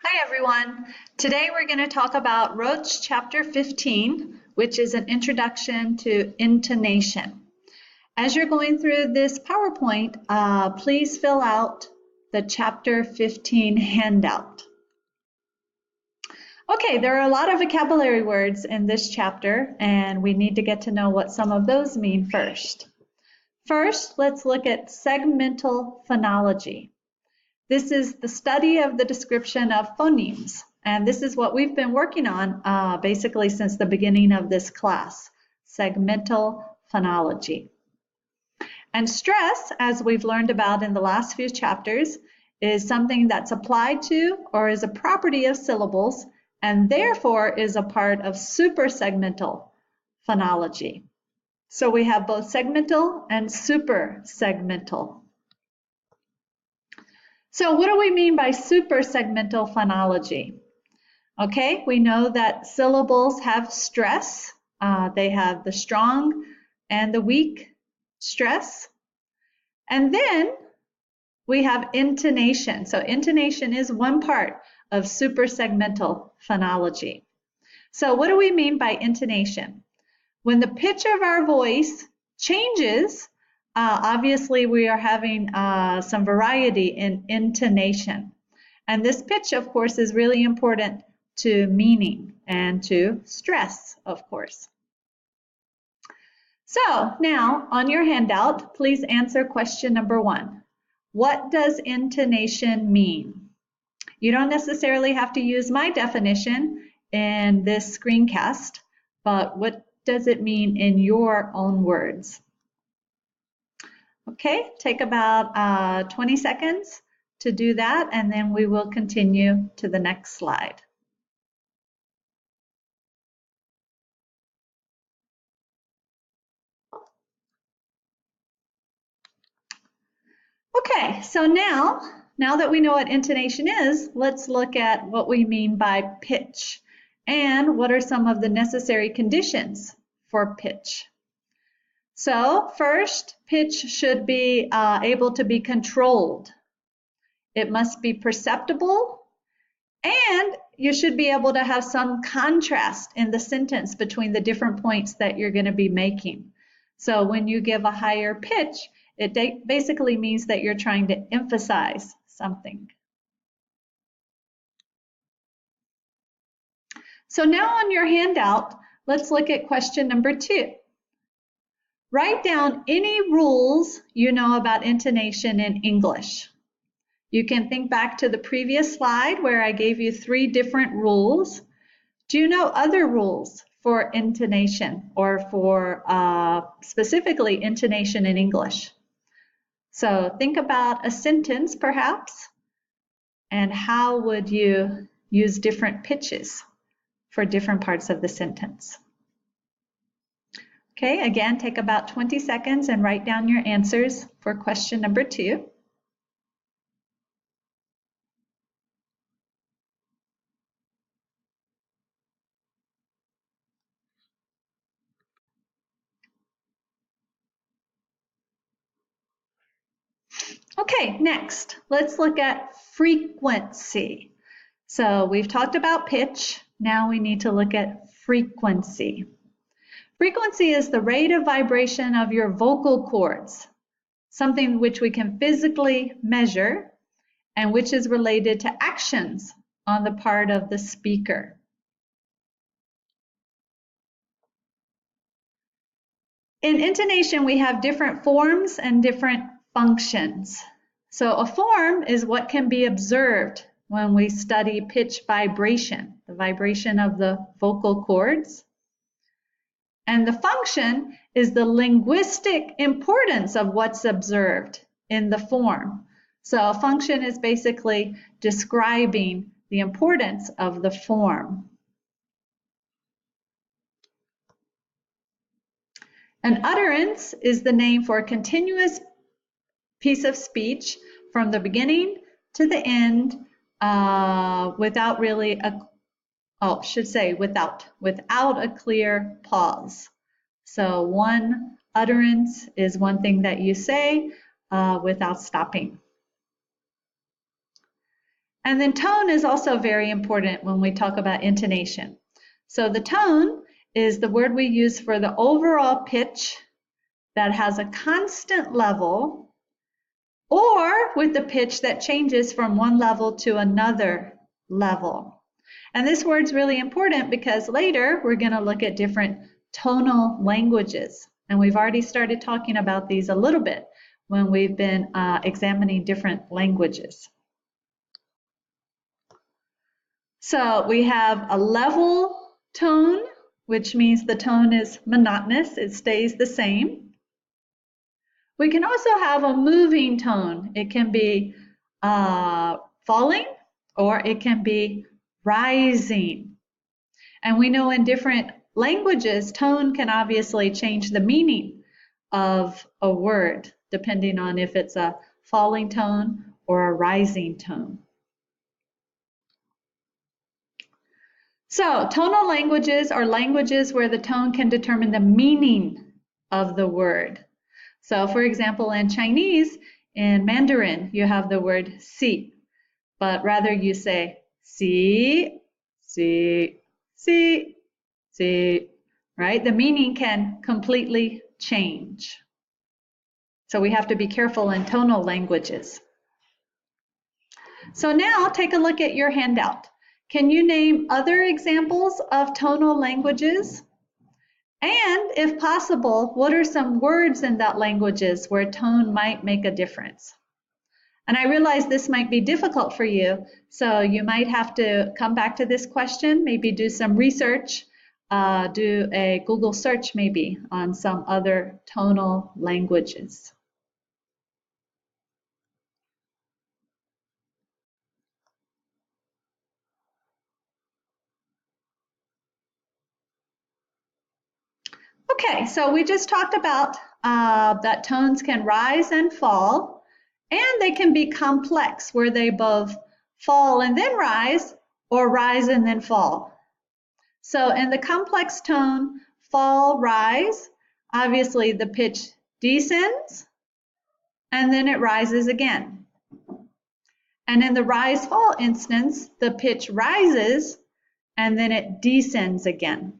Hi everyone. Today we're going to talk about Roach chapter 15, which is an introduction to intonation. As you're going through this PowerPoint, please fill out the chapter 15 handout. Okay, there are a lot of vocabulary words in this chapter, and we need to get to know what some of those mean first. First, let's look at segmental phonology. This is the study of the description of phonemes, and this is what we've been working on basically since the beginning of this class, segmental phonology. And stress, as we've learned about in the last few chapters, is something that's applied to or is a property of syllables and therefore is a part of suprasegmental phonology. So we have both segmental and suprasegmental. So what do we mean by suprasegmental phonology? Okay, we know that syllables have stress. They have the strong and the weak stress. And then we have intonation. So intonation is one part of suprasegmental phonology. So what do we mean by intonation? When the pitch of our voice changes, obviously we are having some variety in intonation. And this pitch, of course, is really important to meaning and to stress, of course. So now on your handout, please answer question number 1. What does intonation mean? You don't necessarily have to use my definition in this screencast, but what does it mean in your own words? Okay, take about 20 seconds to do that, and then we will continue to the next slide. Okay, so now that we know what intonation is, let's look at what we mean by pitch and what are some of the necessary conditions for pitch. So first, pitch should be able to be controlled. It must be perceptible, and you should be able to have some contrast in the sentence between the different points that you're going to be making. So when you give a higher pitch, it basically means that you're trying to emphasize something. So now on your handout, let's look at question number 2. Write down any rules you know about intonation in English. You can think back to the previous slide where I gave you 3 different rules. Do you know other rules for intonation or for specifically intonation in English? So think about a sentence perhaps, and how would you use different pitches for different parts of the sentence? Okay, again, take about 20 seconds and write down your answers for question number 2. Okay, next, let's look at frequency. So we've talked about pitch. Now we need to look at frequency. Frequency is the rate of vibration of your vocal cords, something which we can physically measure and which is related to actions on the part of the speaker. In intonation, we have different forms and different functions. So a form is what can be observed when we study pitch vibration, the vibration of the vocal cords. And the function is the linguistic importance of what's observed in the form. So a function is basically describing the importance of the form. An utterance is the name for a continuous piece of speech from the beginning to the end without really without a clear pause. So one utterance is one thing that you say without stopping. And then tone is also very important when we talk about intonation. So the tone is the word we use for the overall pitch that has a constant level, or with the pitch that changes from one level to another level. And this word's really important because later we're going to look at different tonal languages. And we've already started talking about these a little bit when we've been examining different languages. So we have a level tone, which means the tone is monotonous, it stays the same. We can also have a moving tone. It can be falling or it can be rising. And we know in different languages, tone can obviously change the meaning of a word, depending on if it's a falling tone or a rising tone. So, tonal languages are languages where the tone can determine the meaning of the word. So, for example, in Chinese, in Mandarin, you have the word si, but rather you say si, si, si, si, right? The meaning can completely change. So we have to be careful in tonal languages. So now take a look at your handout. Can you name other examples of tonal languages? And if possible, what are some words in that languages where tone might make a difference? And I realize this might be difficult for you, so you might have to come back to this question, maybe do some research, do a Google search maybe on some other tonal languages. Okay, so we just talked about that tones can rise and fall, and they can be complex, where they both fall and then rise, or rise and then fall. So in the complex tone, fall, rise, obviously the pitch descends, and then it rises again. And in the rise, fall instance, the pitch rises, and then it descends again.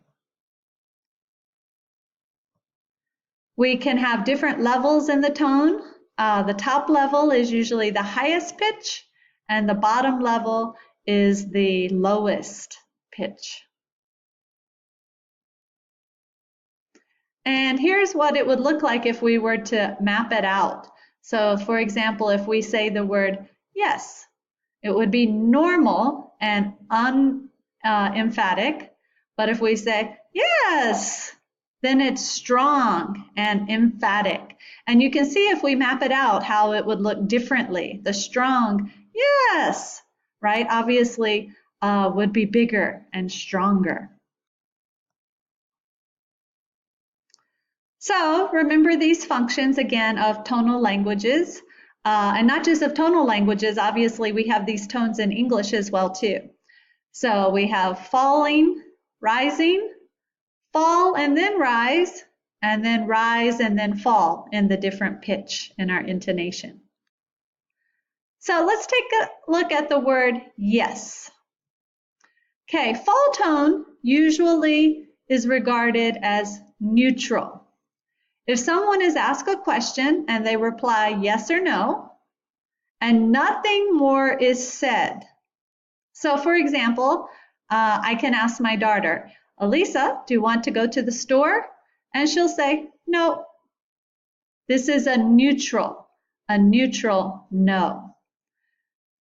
We can have different levels in the tone. The top level is usually the highest pitch, and the bottom level is the lowest pitch. And here's what it would look like if we were to map it out. So for example, if we say the word yes, it would be normal and unemphatic. But if we say yes, then it's strong and emphatic. And you can see if we map it out how it would look differently. The strong yes, right, obviously would be bigger and stronger. So remember these functions again of tonal languages, and not just of tonal languages, obviously we have these tones in English as well too. So we have falling, rising, fall and then rise and then fall in the different pitch in our intonation. So let's take a look at the word yes. Okay, fall tone usually is regarded as neutral. If someone is asked a question and they reply yes or no, and nothing more is said. So for example, I can ask my daughter, Elisa, do you want to go to the store? And she'll say, no. This is a neutral no.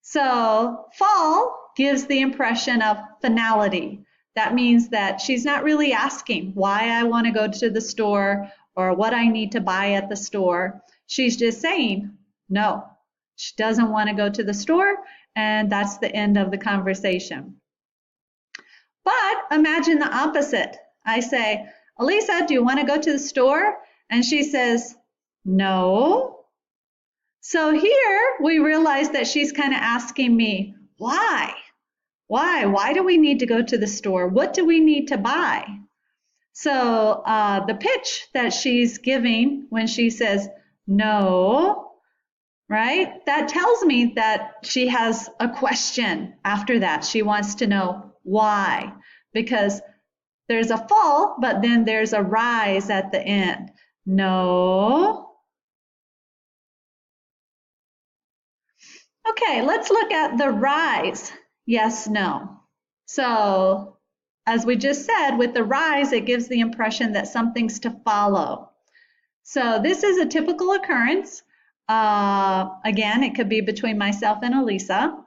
So fall gives the impression of finality. That means that she's not really asking why I want to go to the store or what I need to buy at the store. She's just saying no. She doesn't want to go to the store, and that's the end of the conversation. But imagine the opposite. I say, Elisa, do you want to go to the store? And she says, no. So here we realize that she's kind of asking me, why? Why do we need to go to the store? What do we need to buy? So the pitch that she's giving when she says no right? That tells me that she has a question after that. She wants to know why, because there's a fall, but then there's a rise at the end. No. Okay, let's look at the rise. Yes, no. So, as we just said, with the rise, it gives the impression that something's to follow. So this is a typical occurrence. Again, it could be between myself and Elisa.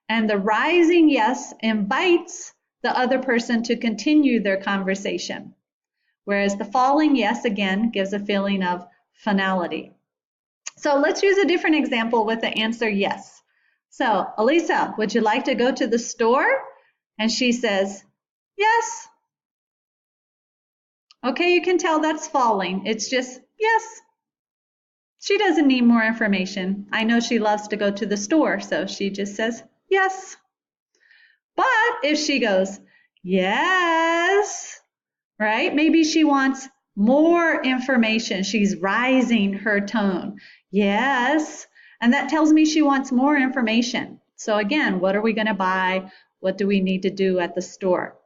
And the rising yes invites the other person to continue their conversation. Whereas the falling yes, again, gives a feeling of finality. So let's use a different example with the answer yes. So, Elisa, would you like to go to the store? And she says, yes. Okay, you can tell that's falling. It's just, yes. She doesn't need more information. I know she loves to go to the store, so she just says, yes. But if she goes, yes, right? Maybe she wants more information. She's rising her tone. Yes. And that tells me she wants more information. So again, what are we going to buy? What do we need to do at the store?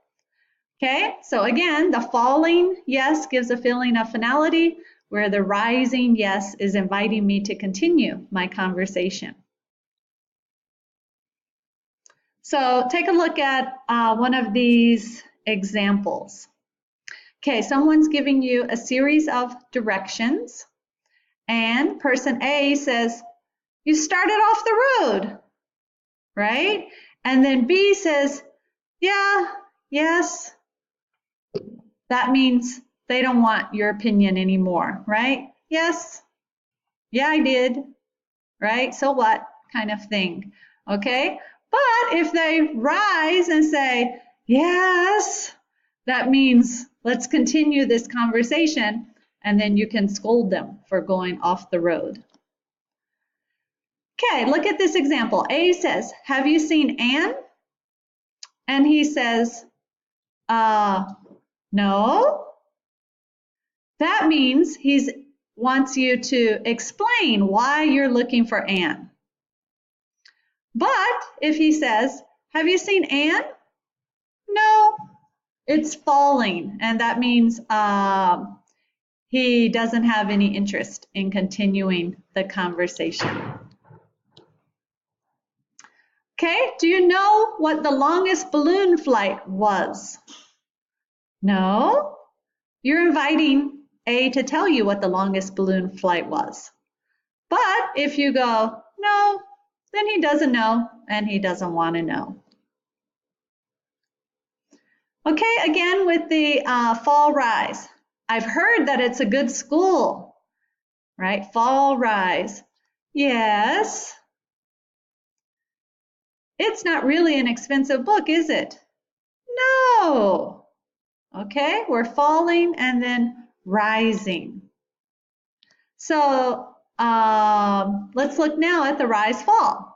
Okay, so again, the falling yes gives a feeling of finality, where the rising yes is inviting me to continue my conversation. So take a look at one of these examples. Okay, someone's giving you a series of directions, and person A says, you started off the road, right? And then B says, yeah, yes. That means they don't want your opinion anymore, right? Yes, yeah, I did, right? So what kind of thing, okay? But if they rise and say, yes, that means let's continue this conversation, and then you can scold them for going off the road. Okay, look at this example. A says, have you seen Anne? And he says, no. That means he wants you to explain why you're looking for Anne. But if he says, have you seen Anne? No, it's falling, and that means he doesn't have any interest in continuing the conversation. Okay, do you know what the longest balloon flight was? No, you're inviting A to tell you what the longest balloon flight was. But if you go, no, then he doesn't know and he doesn't want to know. Okay, again with the fall rise. I've heard that it's a good school, right? Fall rise. Yes. It's not really an expensive book, is it? No. Okay, we're falling and then rising. So let's look now at the rise fall.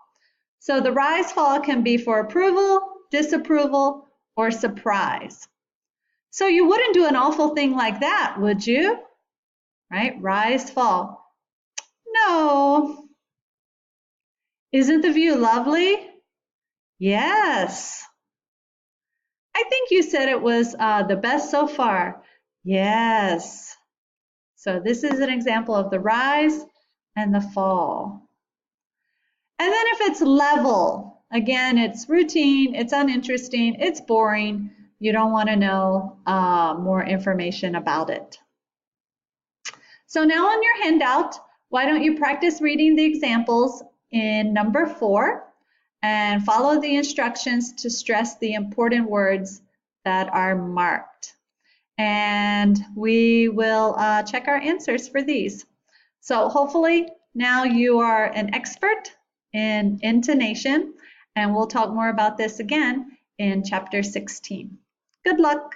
So the rise fall can be for approval, disapproval, or surprise. So you wouldn't do an awful thing like that, would you? Right? Rise fall. No. Isn't the view lovely? Yes. I think you said it was the best so far. Yes. So this is an example of the rise and the fall. And then if it's level, again, it's routine, it's uninteresting, it's boring. You don't want to know more information about it. So now on your handout, why don't you practice reading the examples in number 4 and follow the instructions to stress the important words that are marked. And we will check our answers for these. So hopefully now you are an expert in intonation, and we'll talk more about this again in chapter 16. Good luck.